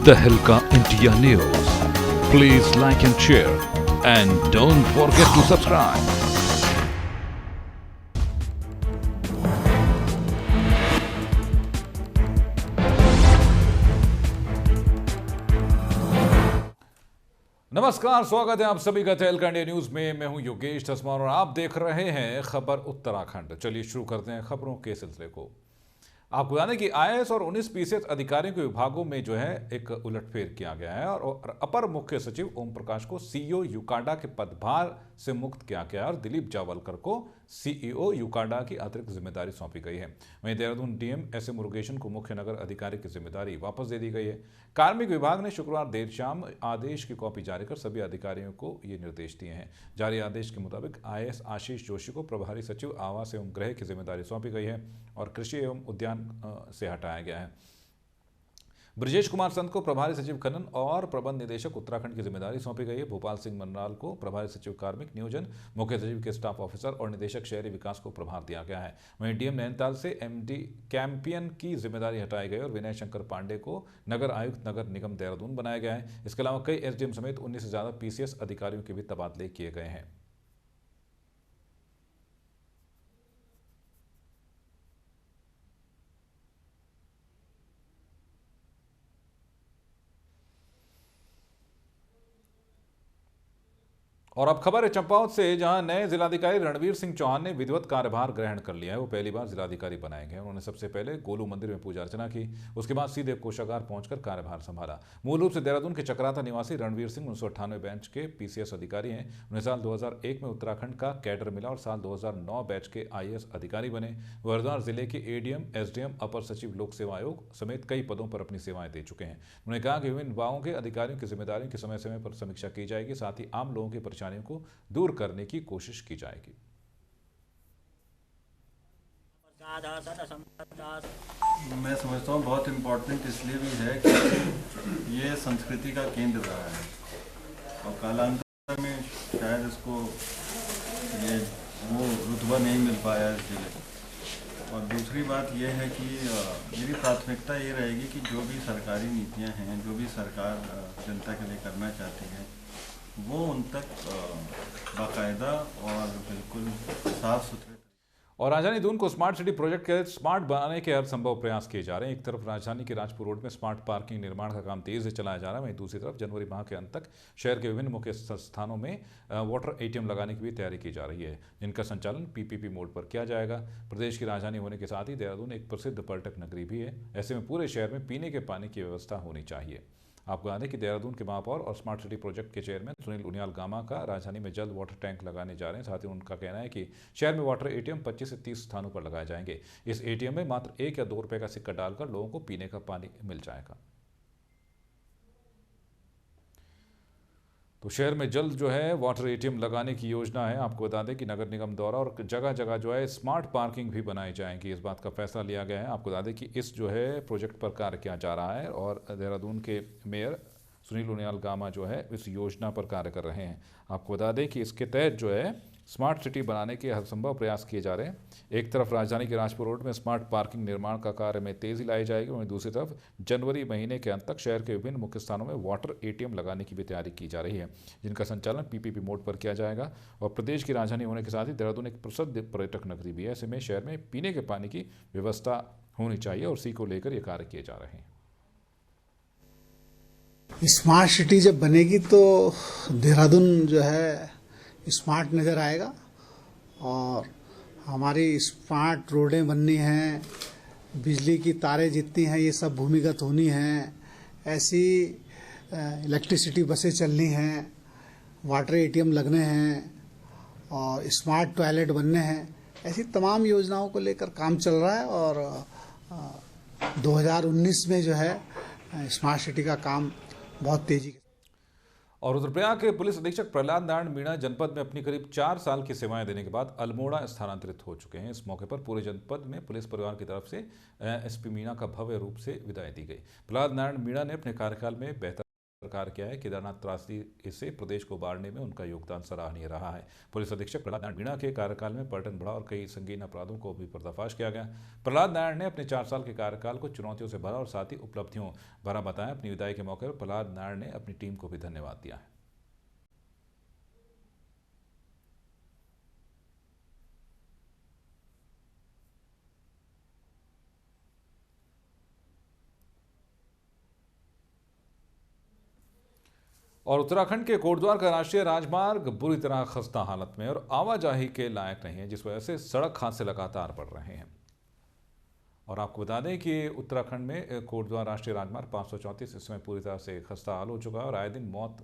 तहलका India news. Please like and share and don't forget to subscribe. नमस्कार, स्वागत है आप सभी का तहलका इंडिया न्यूज में। मैं हूं योगेश धसमार और आप देख रहे हैं खबर उत्तराखंड। चलिए शुरू करते हैं खबरों के सिलसिले को। आपको बता दें कि आईएएस और 19 पीसीएस अधिकारियों के विभागों में जो है एक उलटफेर किया गया है और अपर मुख्य सचिव ओम प्रकाश को सीईओ यूकाडा के पदभार से मुक्त किया गया है और दिलीप जावलकर को सीईओ यूकाडा की अतिरिक्त जिम्मेदारी सौंपी गई है। वहीं Dehradun DM S A Murugesan को मुख्य नगर अधिकारी की जिम्मेदारी वापस दे दी गई है। कार्मिक विभाग ने शुक्रवार देर शाम आदेश की कॉपी जारी कर सभी अधिकारियों को ये निर्देश दिए हैं। जारी आदेश के मुताबिक आईएएस आशीष जोशी को प्रभारी सचिव आवास एवं गृह की जिम्मेदारी सौंपी गई है और कृषि एवं उद्यान से हटाया गया है। ब्रजेश कुमार संत को प्रभारी सचिव खनन और प्रबंध निदेशक उत्तराखंड की जिम्मेदारी सौंपी गई है। भोपाल सिंह मनराल को प्रभारी सचिव कार्मिक नियोजन, मुख्य सचिव के स्टाफ ऑफिसर और निदेशक शहरी विकास को प्रभार दिया गया है। वहीं डीएम नैनीताल से एमडी कैंपियन की जिम्मेदारी हटाई गई और विनय शंकर पांडे को नगर आयुक्त नगर निगम देहरादून बनाया गया है। इसके अलावा कई एसडीएम समेत 19 से ज्यादा पीसीएस अधिकारियों के भी तबादले किए गए हैं। और अब खबर है चंपावत से, जहां नए जिलाधिकारी रणवीर सिंह चौहान ने विधिवत कार्यभार ग्रहण कर लिया है। वो पहली बार जिलाधिकारी बनाए गए। उन्होंने सबसे पहले गोलू मंदिर में पूजा अर्चना की, उसके बाद सीधे कोषागार पहुंचकर कार्यभार संभाला। मूल रूप से देहरादून के चक्राता निवासी रणवीर सिंह 1998 बैच के पीसीएस अधिकारी हैं। उन्हें साल 2001 में उत्तराखंड का कैडर मिला और साल 2009 बैच के आईएएस अधिकारी बने। वो हरिद्वार जिले के एडीएम, एसडीएम, अपर सचिव लोक सेवा आयोग समेत कई पदों पर अपनी सेवाएं दे चुके हैं। उन्होंने कहा कि विभिन्न विभागों के अधिकारियों की जिम्मेदारियों की समय समय पर समीक्षा की जाएगी, साथ ही आम लोगों की परेशानियों को दूर करने की कोशिश की जाएगी। मैं समझता हूँ बहुत इम्पोर्टेंट इसलिए भी है कि ये संस्कृति का केंद्र रहा है और कालांतर में शायद इसको ये वो रुतबा नहीं मिल पाया इस जिले को। और दूसरी बात ये है कि मेरी प्राथमिकता ये रहेगी कि जो भी सरकारी नीतियाँ हैं, जो भी सरकार जनता के लिए करना चाहती है, वो उन तक बाकायदा और बिल्कुल साफ सुथरे। और राजधानी दून को स्मार्ट सिटी प्रोजेक्ट के स्मार्ट बनाने के हर संभव प्रयास किए जा रहे हैं। एक तरफ राजधानी के राजपुर रोड में स्मार्ट पार्किंग निर्माण का काम तेज से चलाया जा रहा है, वहीं दूसरी तरफ जनवरी माह के अंत तक शहर के विभिन्न मुख्य स्थानों में वाटर एटीएम लगाने की भी तैयारी की जा रही है, जिनका संचालन पीपीपी मोड पर किया जाएगा। प्रदेश की राजधानी होने के साथ ही देहरादून एक प्रसिद्ध पर्यटक नगरी भी है। ऐसे में पूरे शहर में पीने के पानी की व्यवस्था होनी चाहिए। आपको बता दें कि देहरादून के महापौर और स्मार्ट सिटी प्रोजेक्ट के चेयरमैन सुनील उनियाल गामा का राजधानी में जल्द वाटर टैंक लगाने जा रहे हैं। साथ ही उनका कहना है कि शहर में वाटर एटीएम 25 से 30 स्थानों पर लगाए जाएंगे। इस एटीएम में मात्र 1 या 2 रुपए का सिक्का डालकर लोगों को पीने का पानी मिल जाएगा। तो शहर में जल्द जो है वाटर एटीएम लगाने की योजना है। आपको बता दें कि नगर निगम द्वारा और जगह जगह जो है स्मार्ट पार्किंग भी बनाई जाएंगी। इस बात का फैसला लिया गया है। आपको बता दें कि इस जो है प्रोजेक्ट पर कार्य किया जा रहा है और देहरादून के मेयर सुनील उनियाल गामा जो है इस योजना पर कार्य कर रहे हैं। आपको बता दें कि इसके तहत जो है स्मार्ट सिटी बनाने के हर संभव प्रयास किए जा रहे हैं। एक तरफ राजधानी के राजपुर रोड में स्मार्ट पार्किंग निर्माण का कार्य में तेजी लाई जाएगी, वहीं दूसरी तरफ जनवरी महीने के अंत तक शहर के विभिन्न मुख्य स्थानों में वाटर एटीएम लगाने की भी तैयारी की जा रही है, जिनका संचालन पीपीपी मोड पर किया जाएगा। और प्रदेश की राजधानी होने के साथ ही देहरादून एक प्रसिद्ध पर्यटक नगरी भी है। ऐसे में शहर में पीने के पानी की व्यवस्था होनी चाहिए और इसी को लेकर ये कार्य किए जा रहे हैं। स्मार्ट सिटी जब बनेगी तो देहरादून जो है स्मार्ट नज़र आएगा और हमारी स्मार्ट रोडें बननी हैं, बिजली की तारें जितनी हैं ये सब भूमिगत होनी हैं, ऐसी इलेक्ट्रिसिटी बसें चलनी हैं, वाटर एटीएम लगने हैं और स्मार्ट टॉयलेट बनने हैं। ऐसी तमाम योजनाओं को लेकर काम चल रहा है और 2019 में जो है स्मार्ट सिटी का काम बहुत तेजी के। और रुद्रप्रयाग के पुलिस अधीक्षक प्रहलाद नारायण मीणा जनपद में अपनी करीब 4 साल की सेवाएं देने के बाद अल्मोड़ा स्थानांतरित हो चुके हैं। इस मौके पर पूरे जनपद में पुलिस परिवार की तरफ से एसपी मीणा का भव्य रूप से विदाई दी गई। प्रहलाद नारायण मीणा ने अपने कार्यकाल में बेहतर सरकार किया है। केदारनाथ त्रासदी से प्रदेश को उबारने में उनका योगदान सराहनीय रहा है। पुलिस अधीक्षक प्रहलाद नारायण मीणा के कार्यकाल में पर्यटन बढ़ा और कई संगीन अपराधों को भी पर्दाफाश किया गया। प्रहलाद नारायण ने अपने 4 साल के कार्यकाल को चुनौतियों से भरा और साथ ही उपलब्धियों भरा बताया। अपनी विदाई के मौके पर प्रहलाद नारायण ने अपनी टीम को भी धन्यवाद दिया है। और उत्तराखंड के कोटद्वार का राष्ट्रीय राजमार्ग बुरी तरह खस्ता हालत में और आवाजाही के लायक नहीं है, जिस वजह से सड़क हादसे लगातार बढ़ रहे हैं। और आपको बता दें कि उत्तराखंड में कोटद्वार राष्ट्रीय राजमार्ग 534 इस समय पूरी तरह से खस्ता हाल हो चुका है और आए दिन मौत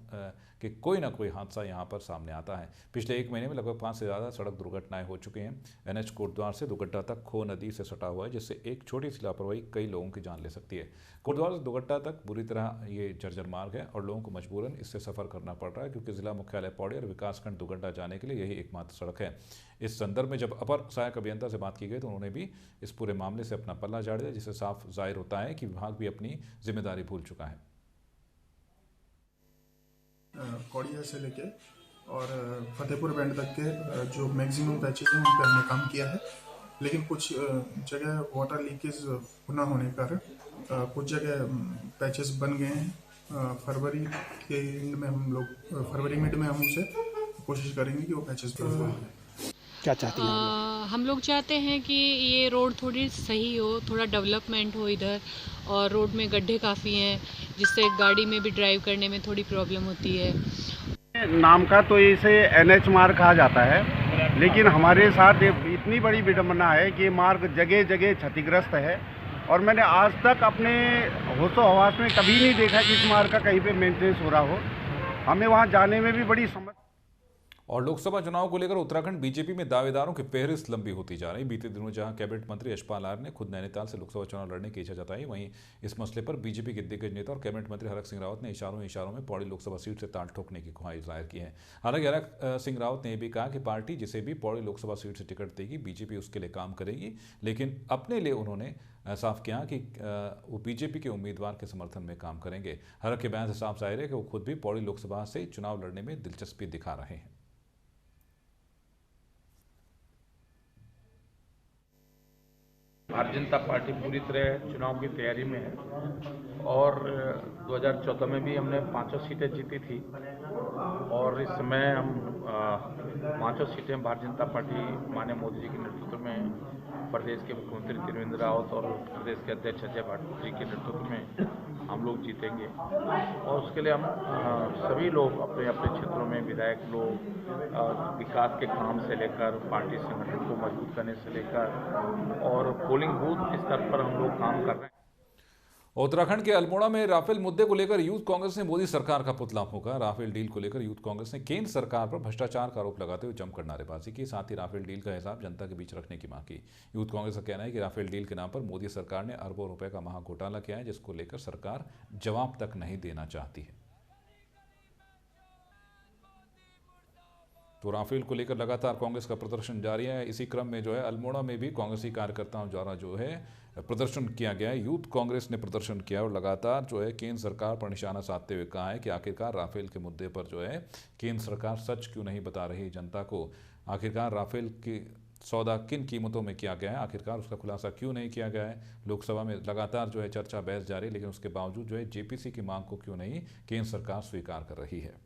के कोई ना कोई हादसा यहां पर सामने आता है। पिछले 1 महीने में लगभग 5 से ज़्यादा सड़क दुर्घटनाएं हो चुकी हैं। NH कोटद्वार से दुगड्डा तक खो नदी से सटा हुआ है, जिससे एक छोटी सी लापरवाही कई लोगों की जान ले सकती है। कोटद्वार से दुगड्डा तक बुरी तरह ये जर्जर मार्ग है और लोगों को मजबूरन इससे सफ़र करना पड़ रहा है, क्योंकि जिला मुख्यालय पौड़ी और विकासखंड दुगड्डा जाने के लिए यही एकमात्र सड़क है। इस संदर्भ में जब अपर सहायक अभियंता से बात की गई तो उन्होंने भी इस पूरे मामले से अपना पल्ला झाड़ दिया, जिससे साफ जाहिर होता है कि विभाग भी अपनी जिम्मेदारी भूल चुका है। कौड़िया से लेके और फतेहपुर बैंड तक के जो मैक्सिमम पैचेस हैं उन पर हमने काम किया है, लेकिन कुछ जगह वाटर लीकेज न होने के कारण कुछ जगह पैचेस बन गए हैं। फरवरी के एंड में फरवरी मिड में हम उसे कोशिश करेंगे कि वो पैचेस बन जाए। क्या चाहती हैं हम लोग चाहते हैं कि ये रोड थोड़ी सही हो, थोड़ा डेवलपमेंट हो इधर, और रोड में गड्ढे काफ़ी हैं जिससे गाड़ी में भी ड्राइव करने में थोड़ी प्रॉब्लम होती है। नाम का तो इसे NH मार्ग कहा जाता है, लेकिन हमारे साथ इतनी बड़ी विडंबना है कि ये मार्ग जगह जगह क्षतिग्रस्त है और मैंने आज तक अपने होशो हवास में कभी नहीं देखा कि इस मार्ग का कहीं पे मेंटेनेंस हो रहा हो। हमें वहाँ जाने में भी बड़ी समस्या। और लोकसभा चुनाव को लेकर उत्तराखंड बीजेपी में दावेदारों की फेहरिस्त लंबी होती जा रही। बीते दिनों जहां कैबिनेट मंत्री यशपाल आर्य ने खुद नैनीताल से लोकसभा चुनाव लड़ने की इच्छा जताई, वहीं इस मसले पर बीजेपी के दिग्गज नेता और कैबिनेट मंत्री हरक सिंह रावत ने इशारों में पौड़ी लोकसभा सीट से ताल ठोकने की ख्वाहिश जाहिर की है। हालांकि हरक सिंह रावत ने यह भी कहा कि पार्टी जिसे भी पौड़ी लोकसभा सीट से टिकट देगी बीजेपी उसके लिए काम करेगी, लेकिन अपने लिए उन्होंने साफ किया कि वो बीजेपी के उम्मीदवार के समर्थन में काम करेंगे। हरक के बयान से साफ जाहिर है कि वो खुद भी पौड़ी लोकसभा से चुनाव लड़ने में दिलचस्पी दिखा रहे हैं। भारतीय जनता पार्टी पूरी तरह चुनाव की तैयारी में है और 2014 में भी हमने 5 सीटें जीती थी और इस समय हम 5 सीटें भारतीय जनता पार्टी माननीय मोदी जी के नेतृत्व में, प्रदेश के मुख्यमंत्री त्रिवेंद्र रावत और प्रदेश के अध्यक्ष अजय भाटी जी के नेतृत्व में हम लोग जीतेंगे। और उसके लिए हम सभी लोग अपने अपने क्षेत्रों में, विधायक लोग विकास के काम से लेकर पार्टी संगठन को मजबूत करने से लेकर और पोलिंग बूथ स्तर पर हम लोग काम कर रहे हैं। उत्तराखंड के अल्मोड़ा में राफेल मुद्दे को लेकर यूथ कांग्रेस ने मोदी सरकार का पुतला फूंका। राफेल डील को लेकर यूथ कांग्रेस ने केंद्र सरकार पर भ्रष्टाचार का आरोप लगाते हुए जमकर नारेबाजी की, साथ ही राफेल डील का हिसाब जनता के बीच रखने की मांग की। यूथ कांग्रेस का कहना है कि राफेल डील के नाम पर मोदी सरकार ने अरबों रुपए का महा घोटाला किया है, जिसको लेकर सरकार जवाब तक नहीं देना चाहती है। तो राफेल को लेकर लगातार कांग्रेस का प्रदर्शन जारी है। इसी क्रम में जो है अल्मोड़ा में भी कांग्रेसी कार्यकर्ताओं द्वारा जो है प्रदर्शन किया गया है। यूथ कांग्रेस ने प्रदर्शन किया और लगातार जो है केंद्र सरकार पर निशाना साधते हुए कहा है कि आखिरकार राफेल के मुद्दे पर जो है केंद्र सरकार सच क्यों नहीं बता रही जनता को। आखिरकार राफेल की सौदा किन कीमतों में किया गया है, आखिरकार उसका खुलासा क्यों नहीं किया गया है। लोकसभा में लगातार जो है चर्चा बहस जारी है, लेकिन उसके बावजूद जो है जेपीसी की मांग को क्यों नहीं केंद्र सरकार स्वीकार कर रही है।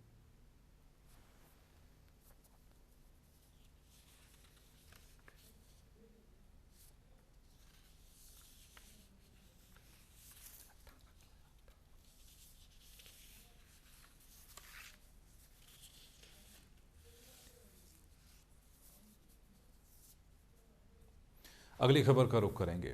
अगली खबर का रुख करेंगे।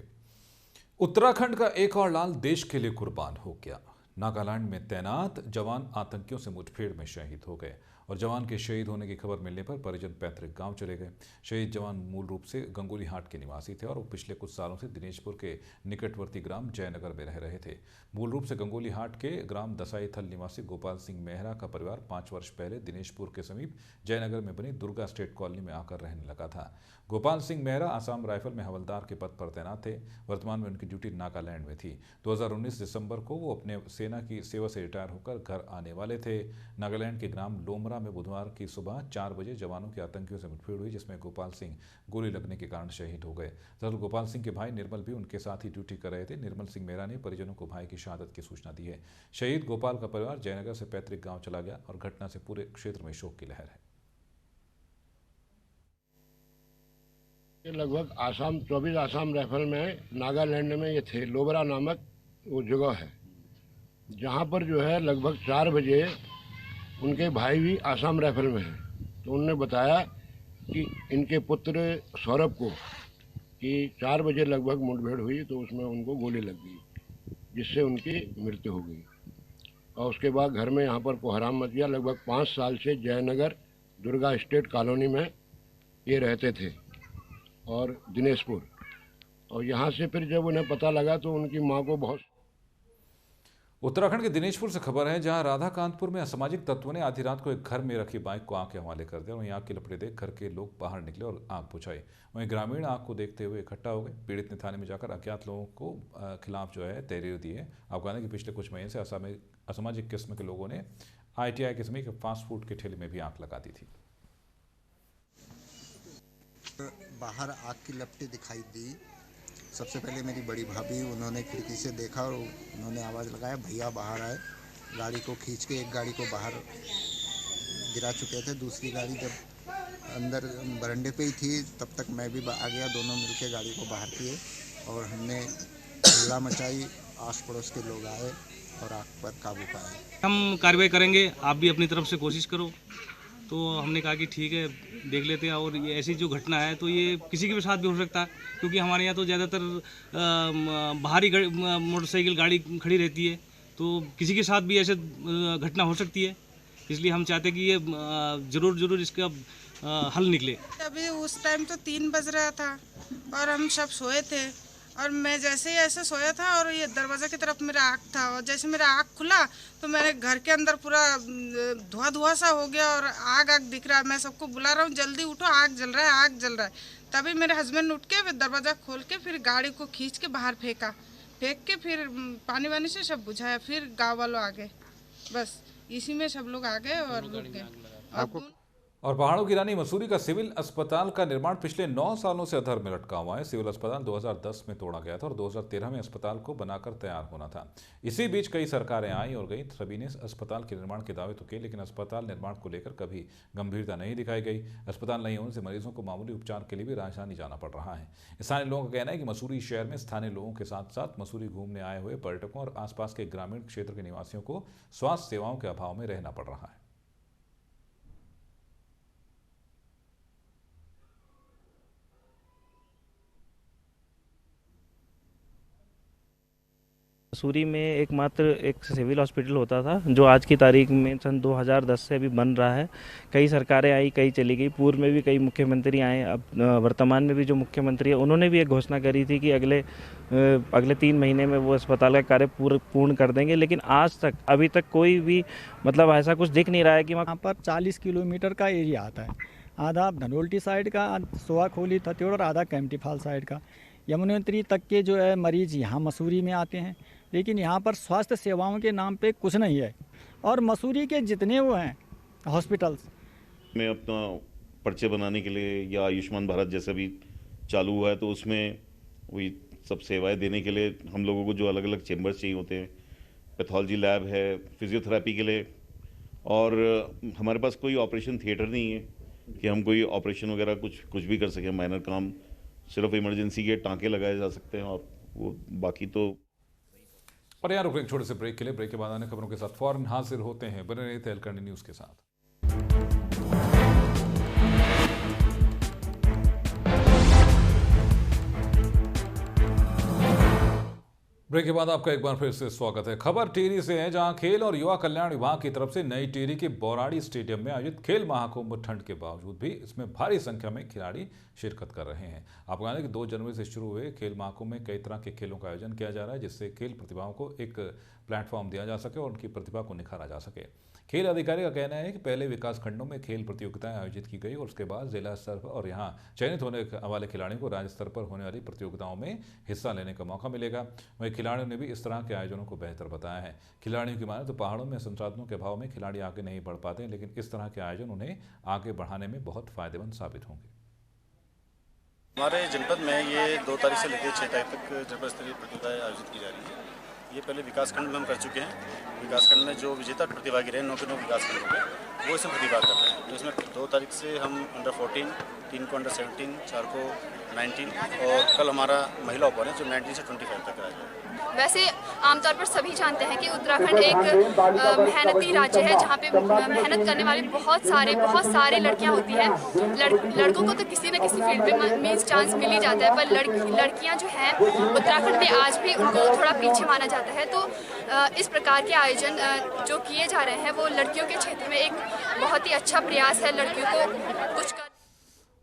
उत्तराखंड का एक और लाल देश के लिए कुर्बान हो गया। नागालैंड में तैनात जवान आतंकियों से मुठभेड़ में शहीद हो गए और जवान के शहीद होने की खबर मिलने पर परिजन पैतृक गांव चले गए। शहीद जवान मूल रूप से गंगोली हाट के निवासी थे और वो पिछले कुछ सालों से दिनेशपुर के निकटवर्ती ग्राम जयनगर में रह रहे थे। मूल रूप से गंगोली हाट के ग्राम दसाई थल निवासी गोपाल सिंह मेहरा का परिवार 5 वर्ष पहले दिनेशपुर के समीप जयनगर में बनी दुर्गा स्टेट कॉलोनी में आकर रहने लगा था। गोपाल सिंह मेहरा आसाम राइफल में हवलदार के पद पर तैनात थे। वर्तमान में उनकी ड्यूटी नागालैंड में थी। 2019 दिसंबर को वो अपने सेना की सेवा से रिटायर होकर घर आने वाले थे। नागालैंड के ग्राम लोमरा में बुधवार की सुबह 4 बजे जवानों की आतंकियों से मुठभेड़ हुई, जिसमें गोपाल सिंह गोली लगने के कारण शहीद हो गए। दरअसल गोपाल सिंह के भाई निर्मल भी उनके साथ ही ड्यूटी कर रहे थे। निर्मल सिंह मेहरा ने परिजनों को भाई की शहादत की सूचना दी है। शहीद गोपाल का परिवार जयनगर से पैतृक गांव चला गया और घटना से पूरे क्षेत्र में शोक की लहर है। लगभग आसाम 24 आसाम राइफल में नागालैंड में ये थे, लोबरा नामक वो जगह है, जहाँ पर जो है लगभग 4 बजे उनके भाई भी आसाम राइफल में हैं। तो उन्होंने बताया कि इनके पुत्र सौरभ को कि 4 बजे लगभग मुठभेड़ हुई तो उसमें उनको गोली लग गई, जिससे उनकी मृत्यु हो गई। और उसके बाद घर में यहाँ पर कोहराम मच गया। लगभग 5 साल से जयनगर दुर्गा स्टेट कॉलोनी में ये रहते थे और दिनेशपुर, और यहाँ से फिर जब उन्हें पता लगा तो उनकी माँ को बहुत। उत्तराखंड के दिनेशपुर से खबर है, जहां राधा कांतपुर में असामाजिक तत्वों ने आधी रात को एक घर में रखी बाइक को आग के हवाले कर दिया। वहीं आग की लपटें देख घर के लोग बाहर निकले और आग बुझाई। वहीं ग्रामीण आग को देखते हुए इकट्ठा हो गए। पीड़ित ने थाने में जाकर अज्ञात लोगों को खिलाफ जो है तहरीर दी है। आपको बता दें कि पिछले कुछ महीने से असामाजिक किस्म के लोगों ने ITI के समीप फास्ट फूड के ठेले में भी आग लगा दी थी। बाहर आग की लपटें दिखाई दी। सबसे पहले मेरी बड़ी भाभी, उन्होंने खिड़की से देखा और उन्होंने आवाज़ लगाया भैया बाहर आए। गाड़ी को खींच के एक गाड़ी को बाहर गिरा चुके थे। दूसरी गाड़ी जब अंदर बरंडे पे ही थी तब तक मैं भी आ गया। दोनों मिलके गाड़ी को बाहर किए और हमने हल्ला मचाई। आस पड़ोस के लोग आए और आग पर काबू पाए। हम कार्रवाई करेंगे, आप भी अपनी तरफ से कोशिश करो। तो हमने कहा कि ठीक है, देख लेते हैं। और ये ऐसी जो घटना है तो ये किसी के भी साथ भी हो सकता है, क्योंकि हमारे यहाँ तो ज़्यादातर बाहरी मोटरसाइकिल गाड़ी खड़ी रहती है, तो किसी के साथ भी ऐसे घटना हो सकती है। इसलिए हम चाहते हैं कि ये ज़रूर इसका हल निकले। अभी उस टाइम तो 3 बज रहा था और हम सब सोए थे, और मैं जैसे ही ऐसे सोया था और ये दरवाज़ा की तरफ मेरा आँख था, और जैसे मेरा आँख खुला तो मेरे घर के अंदर पूरा धुआं सा हो गया और आग दिख रहा है। मैं सबको बुला रहा हूँ जल्दी उठो, आग जल रहा है, आग जल रहा है। तभी मेरे हस्बैंड उठ के दरवाज़ा खोल के फिर गाड़ी को खींच के बाहर फेंक के फिर पानी वानी से सब बुझाया। फिर गाँव वालों आ गए, बस इसी में सब लोग आ गए और रुक गए। और पहाड़ों की रानी मसूरी का सिविल अस्पताल का निर्माण पिछले 9 सालों से अधर में लटका हुआ है। सिविल अस्पताल 2010 में तोड़ा गया था और 2013 में अस्पताल को बनाकर तैयार होना था। इसी बीच कई सरकारें आई और गई। सभी ने अस्पताल के निर्माण के दावे तो किए, लेकिन अस्पताल निर्माण को लेकर कभी गंभीरता नहीं दिखाई गई। अस्पताल नहीं होने से मरीजों को मामूली उपचार के लिए भी राजधानी जाना पड़ रहा है। स्थानीय लोगों का कहना है कि मसूरी शहर में स्थानीय लोगों के साथ साथ मसूरी घूमने आए हुए पर्यटकों और आसपास के ग्रामीण क्षेत्र के निवासियों को स्वास्थ्य सेवाओं के अभाव में रहना पड़ रहा है। मसूरी में एकमात्र एक सिविल हॉस्पिटल होता था, जो आज की तारीख में सन 2010 से अभी बन रहा है। कई सरकारें आई, कई चली गई। पूर्व में भी कई मुख्यमंत्री आए। अब वर्तमान में भी जो मुख्यमंत्री है उन्होंने भी एक घोषणा करी थी कि अगले 3 महीने में वो अस्पताल का कार्य पूर्ण कर देंगे, लेकिन आज तक अभी तक कोई भी मतलब ऐसा कुछ दिख नहीं रहा है कि वहाँ पर 40 किलोमीटर का एरिया आता है। आधा धनोल्टी साइड का, सोआखोली थत्योड़ और आधा कैंपटीफाल साइड का। यमुनोत्री तक के जो है मरीज यहाँ मसूरी में आते हैं, लेकिन यहाँ पर स्वास्थ्य सेवाओं के नाम पे कुछ नहीं है। और मसूरी के जितने वो हैं हॉस्पिटल्स में अपना पर्चे बनाने के लिए या आयुष्मान भारत जैसा भी चालू हुआ है, तो उसमें वही सब सेवाएं देने के लिए हम लोगों को जो अलग अलग चेम्बर्स चाहिए होते हैं, पैथोलॉजी लैब है, फिजियोथेरेपी के लिए, और हमारे पास कोई ऑपरेशन थिएटर नहीं है कि हम कोई ऑपरेशन वगैरह कुछ भी कर सकें। माइनर काम सिर्फ इमरजेंसी के टाँके लगाए जा सकते हैं, और वो बाकी तो। और यहाँ रुक एक छोटे से ब्रेक के लिए। ब्रेक के बाद आने खबरों के साथ फौरन हाजिर होते हैं। बने रहिए तहलकंडी न्यूज़ के साथ। ब्रेक के बाद आपका एक बार फिर से स्वागत है। खबर टिहरी से है, जहां खेल और युवा कल्याण विभाग की तरफ से नई टिहरी के बौराड़ी स्टेडियम में आयोजित खेल महाकुंभ ठंड के बावजूद भी इसमें भारी संख्या में खिलाड़ी शिरकत कर रहे हैं। आपको बता दें कि 2 जनवरी से शुरू हुए खेल महाकुंभ में कई तरह के खेलों का आयोजन किया जा रहा है, जिससे खेल प्रतिभाओं को एक प्लेटफॉर्म दिया जा सके और उनकी प्रतिभा को निखारा जा सके। खेल अधिकारी का कहना है कि पहले विकास खंडों में खेल प्रतियोगिताएं आयोजित की गई और उसके बाद जिला स्तर पर और यहां चयनित होने वाले खिलाड़ियों को राज्य स्तर पर होने वाली प्रतियोगिताओं में हिस्सा लेने का मौका मिलेगा। वहीं खिलाड़ियों ने भी इस तरह के आयोजनों को बेहतर बताया है। खिलाड़ियों की माने तो पहाड़ों में संसाधनों के अभाव में खिलाड़ी आगे नहीं बढ़ पाते, लेकिन इस तरह के आयोजन उन्हें आगे बढ़ाने में बहुत फायदेमंद साबित होंगे। हमारे जनपद में ये 2 तारीख से लेकर 6 तारीख तक जनपद स्तरीय प्रतियोगिताएं आयोजित की जा रही है। ये पहले विकासखंड में हम कर चुके हैं। विकासखंड में जो विजेता प्रतिभागी रहे 9 के 9 विकासखंड हो गए, वो इसमें प्रतिभाग कर रहे हैं। तो इसमें 2 तारीख से हम अंडर 14, 3 को अंडर 17, 4 को 19 और कल हमारा महिला ओपन है जो 19 से 25 तक कराया जाएगा। वैसे आमतौर पर सभी जानते हैं कि उत्तराखंड एक मेहनती राज्य है, जहाँ पे मेहनत करने वाली बहुत सारे लड़कियां होती हैं। लड़कों को तो किसी न किसी फील्ड में मीन्स चांस मिल ही जाता है, पर लड़कियां जो हैं उत्तराखंड में आज भी उनको थोड़ा पीछे माना जाता है। तो इस प्रकार के आयोजन जो किए जा रहे हैं वो लड़कियों के क्षेत्र में एक बहुत ही अच्छा प्रयास है लड़कियों को कुछ कर।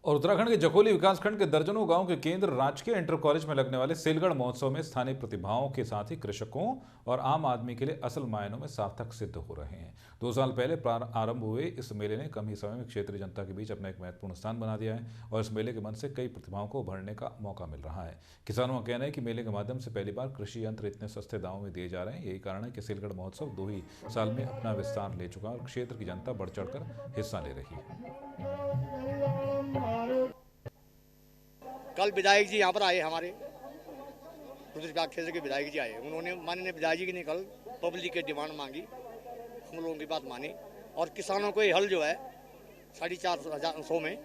और उत्तराखंड के जकोली विकासखंड के दर्जनों गांव के केंद्र राजकीय इंटर कॉलेज में लगने वाले सिलगढ़ महोत्सव में स्थानीय प्रतिभाओं के साथ ही कृषकों और आम आदमी के लिए असल मायनों में सार्थक सिद्ध हो रहे हैं। 2 साल पहले आरंभ हुए इस मेले ने कम ही समय में क्षेत्रीय जनता के बीच अपना एक महत्वपूर्ण स्थान बना दिया है और इस मेले के मन से कई प्रतिभाओं को उभरने का मौका मिल रहा है। किसानों का कहना है कि मेले के माध्यम से पहली बार कृषि यंत्र इतने सस्ते दामों में दिए जा रहे हैं। यही कारण है कि सिलगढ़ महोत्सव 2 ही साल में अपना विस्तार ले चुका है और क्षेत्र की जनता बढ़ चढ़कर हिस्सा ले रही है। कल विधायक जी यहाँ पर आए, हमारे रुद्रप्रयाग क्षेत्र के विधायक जी आए। उन्होंने माननीय विधायक जी ने कल पब्लिक की डिमांड मांगी, हम लोगों की बात मानी और किसानों को ये हल जो है 4,500 में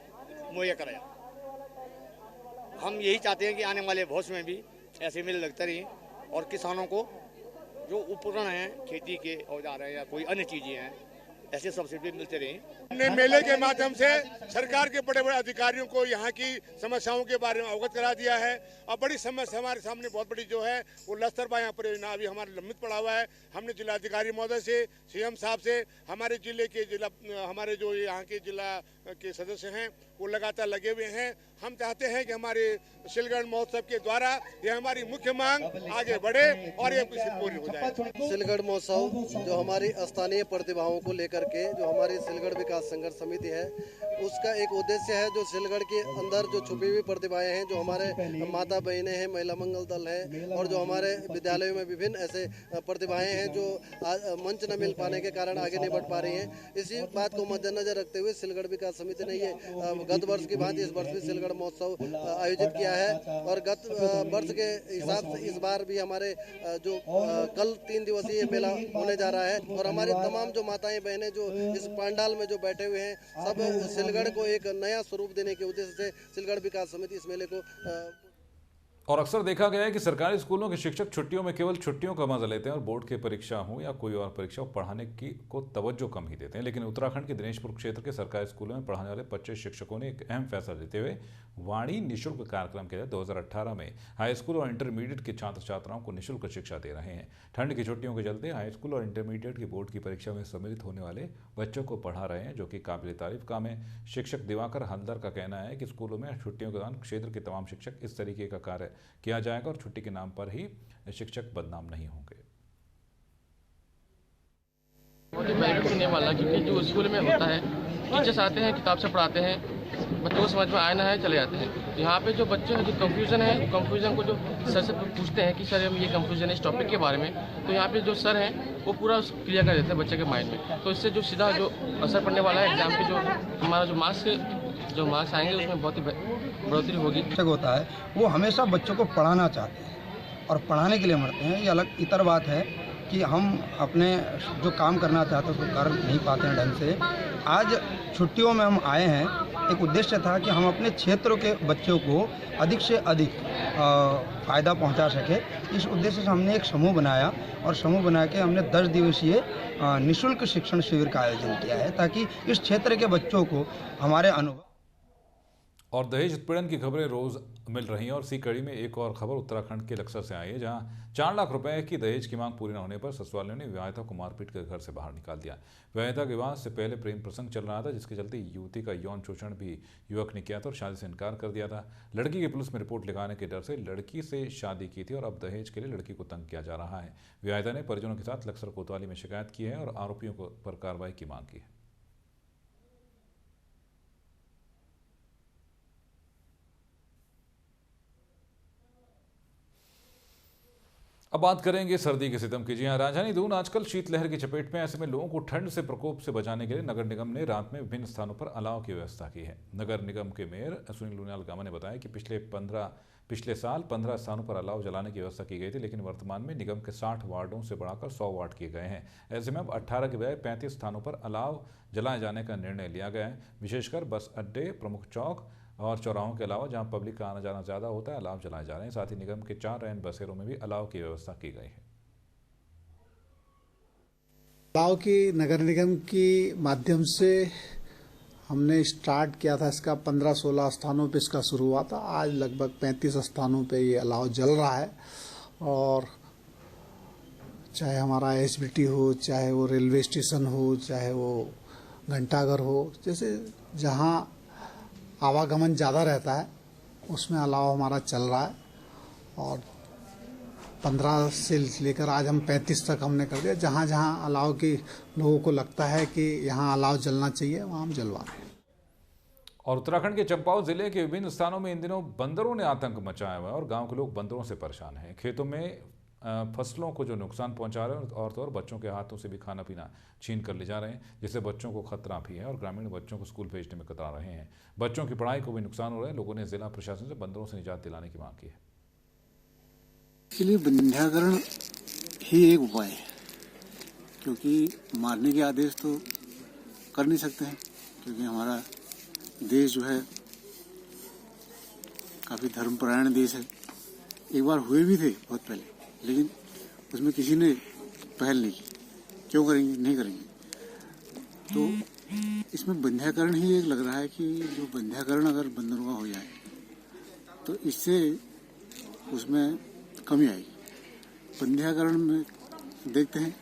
मुहैया कराया। हम यही चाहते हैं कि आने वाले भविष्य में भी ऐसे मेले लगते रहें और किसानों को जो उपकरण हैं खेती के औजार हैं या कोई अन्य चीज़ें हैं ऐसे सब्सिडी मिलते रहे। हमने मेले के माध्यम से सरकार के बड़े बड़े अधिकारियों को यहाँ की समस्याओं के बारे में अवगत करा दिया है और बड़ी समस्या हमारे सामने बहुत बड़ी जो है वो लस्तरबा यहाँ परियोजना अभी हमारे लंबित पड़ा हुआ है। हमने जिलाधिकारी महोदय से, सीएम साहब से, हमारे जिले के हमारे जो यहाँ के जिला के सदस्य हैं वो लगातार लगे हुए हैं। हम चाहते हैं कि हमारे सिलगढ़ महोत्सव के द्वारा ये हमारी मुख्य मांग आगे बढ़े और ये पूरी हो जाए। सिलगढ़ महोत्सव जो हमारी स्थानीय प्रतिभाओं को लेकर के जो हमारी सिलगढ़ विकास संघर्ष समिति है उसका एक उद्देश्य है, जो सिलगढ़ के अंदर जो छुपी हुई प्रतिभाएं हैं, जो हमारे माता बहनें हैं, महिला मंगल दल है और जो हमारे विद्यालयों में विभिन्न ऐसे प्रतिभाएं हैं जो मंच न मिल पाने के कारण आगे नहीं बढ़ पा रही हैं। इसी बात को मद्देनजर रखते हुए सिलगढ़ विकास समिति ने ये गत वर्ष की भांति इस वर्ष भी सिलगढ़ महोत्सव आयोजित किया है और गत वर्ष के हिसाब से इस बार भी हमारे जो कल 3 दिवसीय मेला होने जा रहा है और हमारी तमाम जो माताएं बहनें जो इस पंडाल में जो बैठे हुए हैं सब सिलगढ़ को एक नया स्वरूप देने के उद्देश्य से सिलगढ़ विकास समिति इस मेले को और अक्सर देखा गया है कि सरकारी स्कूलों के शिक्षक छुट्टियों में केवल छुट्टियों का मजा लेते हैं और बोर्ड की परीक्षा हो या कोई और परीक्षा पढ़ाने की को तवज्जो कम ही देते हैं। लेकिन उत्तराखंड के दिनेशपुर क्षेत्र के सरकारी स्कूलों में पढ़ाने वाले 25 शिक्षकों ने एक अहम फैसला लेते हुए वाणी निःशुल्क कार्यक्रम के तहत 2018 में हाई स्कूल और इंटरमीडिएट के छात्र छात्राओं को निःशुल्क शिक्षा दे रहे हैं। ठंड की छुट्टियों के चलते हाई स्कूल और इंटरमीडिएट की बोर्ड की परीक्षा में सम्मिलित होने वाले बच्चों को पढ़ा रहे हैं, जो कि काबिल तारीफ काम है। शिक्षक दिवाकर हल्दर का कहना है कि स्कूलों में छुट्टियों के दौरान क्षेत्र के तमाम शिक्षक इस तरीके का कार्य किया जाएगा और छुट्टी के नाम पर ही शिक्षक बदनाम नहीं होंगे। बहुत ही बेनिफिट होने वाला, क्योंकि जो स्कूल में होता है टीचर्स आते हैं, किताब से पढ़ाते हैं, बच्चों को समझ में आए ना है चले जाते हैं। यहाँ पे जो बच्चे हैं जो कंफ्यूजन है, कंफ्यूजन को जो सर से पूछते हैं कि सर ये कंफ्यूजन है इस टॉपिक के बारे में, तो यहाँ पे जो सर हैं वो पूरा क्लियर कर देते हैं बच्चे के माइंड में। तो इससे जो सीधा जो असर पड़ने वाला है एग्जाम के जो हमारा जो मार्क्स आएंगे उसमें बहुत ही बढ़ोतरी होगी। शिक्षक होता है वो हमेशा बच्चों को पढ़ाना चाहते हैं और पढ़ाने के लिए मरते हैं। ये अलग इतर बात है कि हम अपने जो काम करना चाहते हैं उसको कर नहीं पाते हैं ढंग से। आज छुट्टियों में हम आए हैं, एक उद्देश्य था कि हम अपने क्षेत्र के बच्चों को अधिक से अधिक फ़ायदा पहुंचा सके। इस उद्देश्य से हमने एक समूह बनाया और समूह बना के हमने 10 दिवसीय निःशुल्क शिक्षण शिविर का आयोजन किया है, ताकि इस क्षेत्र के बच्चों को हमारे अनुभव और दहेज उत्पीड़न की खबरें रोज मिल रही हैं और इसी कड़ी में एक और खबर उत्तराखंड के लक्सर से आई है, जहां 4 लाख रुपए की दहेज की मांग पूरी न होने पर ससुरालियों ने विवाहिता को मारपीट कर घर से बाहर निकाल दिया। विवाहिता के विवाह से पहले प्रेम प्रसंग चल रहा था, जिसके चलते युवती का यौन शोषण भी युवक ने किया था और शादी से इनकार कर दिया था। लड़की की पुलिस में रिपोर्ट लिखाने के डर से लड़की से शादी की थी और अब दहेज के लिए लड़की को तंग किया जा रहा है। विवाहिता ने परिजनों के साथ लक्सर कोतवाली में शिकायत की है और आरोपियों पर कार्रवाई की मांग की है। अब बात करेंगे सर्दी के सितम की। जी हाँ, राजधानी दून आजकल शीतलहर की चपेट में। ऐसे में लोगों को ठंड से प्रकोप से बचाने के लिए नगर निगम ने रात में विभिन्न स्थानों पर अलाव की व्यवस्था की है। नगर निगम के मेयर सुनील लूनियाल गामा ने बताया कि पिछले साल 15 स्थानों पर अलाव जलाने की व्यवस्था की गई थी, लेकिन वर्तमान में निगम के 60 वार्डों से बढ़ाकर 100 वार्ड किए गए हैं। ऐसे में अब 18 के बजाय 35 स्थानों पर अलाव जलाए जाने का निर्णय लिया गया है। विशेषकर बस अड्डे, प्रमुख चौक और चौराहों के अलावा जहां पब्लिक का आना जाना ज़्यादा होता है, अलाव जलाए जा रहे हैं। साथ ही निगम के 4 रैन बसेरों में भी अलाव की व्यवस्था की गई है। अलाव की नगर निगम की माध्यम से हमने स्टार्ट किया था, इसका 15-16 स्थानों पे इसका शुरू हुआ था। आज लगभग 35 स्थानों पे ये अलाव जल रहा है और चाहे हमारा एसबीटी हो, चाहे वो रेलवे स्टेशन हो, चाहे वो घंटाघर हो, जैसे जहाँ आवागमन ज़्यादा रहता है उसमें अलाव हमारा चल रहा है और 15 से लेकर आज हम 35 तक हमने कर दिया। जहाँ जहाँ अलाव की लोगों को लगता है कि यहाँ अलाव जलना चाहिए, वहाँ हम जलवा रहे हैं। और उत्तराखंड के चंपावत जिले के विभिन्न स्थानों में इन दिनों बंदरों ने आतंक मचाया हुआ है और गांव के लोग बंदरों से परेशान हैं। खेतों में फसलों को जो नुकसान पहुंचा रहे हैं और बच्चों के हाथों से भी खाना पीना छीन कर ले जा रहे हैं, जिससे बच्चों को खतरा भी है और ग्रामीण बच्चों को स्कूल भेजने में कतरा रहे हैं। बच्चों की पढ़ाई को भी नुकसान हो रहा है। लोगों ने जिला प्रशासन से बंदरों से निजात दिलाने की मांग की है। इसके लिए विंध्याकरण ही एक उपाय है, क्योंकि मारने के आदेश तो कर नहीं सकते हैं, क्योंकि हमारा देश जो है काफी धर्मपरायण देश है। एक बार हुए भी थे बहुत पहले, लेकिन उसमें किसी ने पहल नहीं की। क्यों करेंगे? नहीं करेंगे। तो इसमें बंध्याकरण ही एक लग रहा है कि जो बंध्याकरण अगर बंदरों का हो जाए तो इससे उसमें कमी आएगी। बंध्याकरण में देखते हैं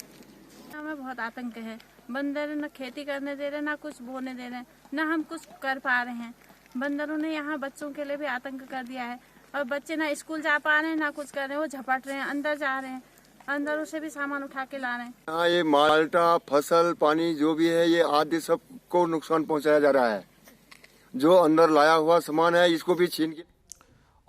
हमें बहुत आतंक है। बंदर न खेती करने दे रहे, ना कुछ बोने दे रहे, ना हम कुछ कर पा रहे हैं। बंदरों ने यहाँ बच्चों के लिए भी आतंक कर दिया है और बच्चे ना स्कूल जा पा रहे हैं, ना कुछ कर रहे हैं। वो झपट रहे हैं, अंदर जा रहे हैं, अंदरों से भी सामान उठा के ला रहे हैं। हाँ, ये माल्टा, फसल, पानी जो भी है, ये आदि सबको नुकसान पहुंचाया जा रहा है। जो अंदर लाया हुआ सामान है इसको भी छीन के।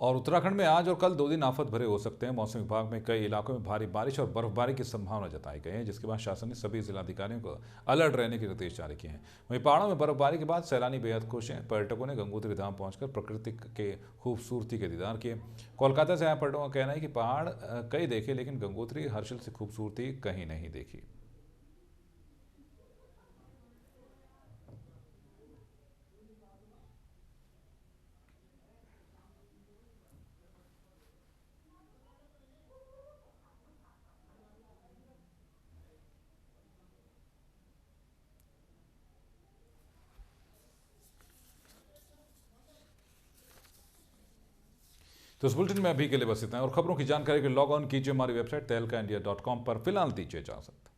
और उत्तराखंड में आज और कल 2 दिन आफत भरे हो सकते हैं। मौसम विभाग में कई इलाकों में भारी बारिश और बर्फबारी की संभावना जताई गई है, जिसके बाद शासन ने सभी जिलाधिकारियों को अलर्ट रहने के निर्देश जारी किए हैं। वहीं पहाड़ों में बर्फबारी के बाद सैलानी बेहद खुश हैं। पर्यटकों ने गंगोत्री धाम पहुंचकर प्रकृति के खूबसूरती के दीदार किए। कोलकाता से आए पर्यटकों का कहना है कि पहाड़ कई देखे, लेकिन गंगोत्री हर्षिल से खूबसूरती कहीं नहीं देखी। तो इस बुलेटिन में अभी के लिए बस इतना है और खबरों की जानकारी के लिए लॉग ऑन कीजिए हमारी वेबसाइट tehlkaindia.com पर। फिलहाल दीजिए इजाजत।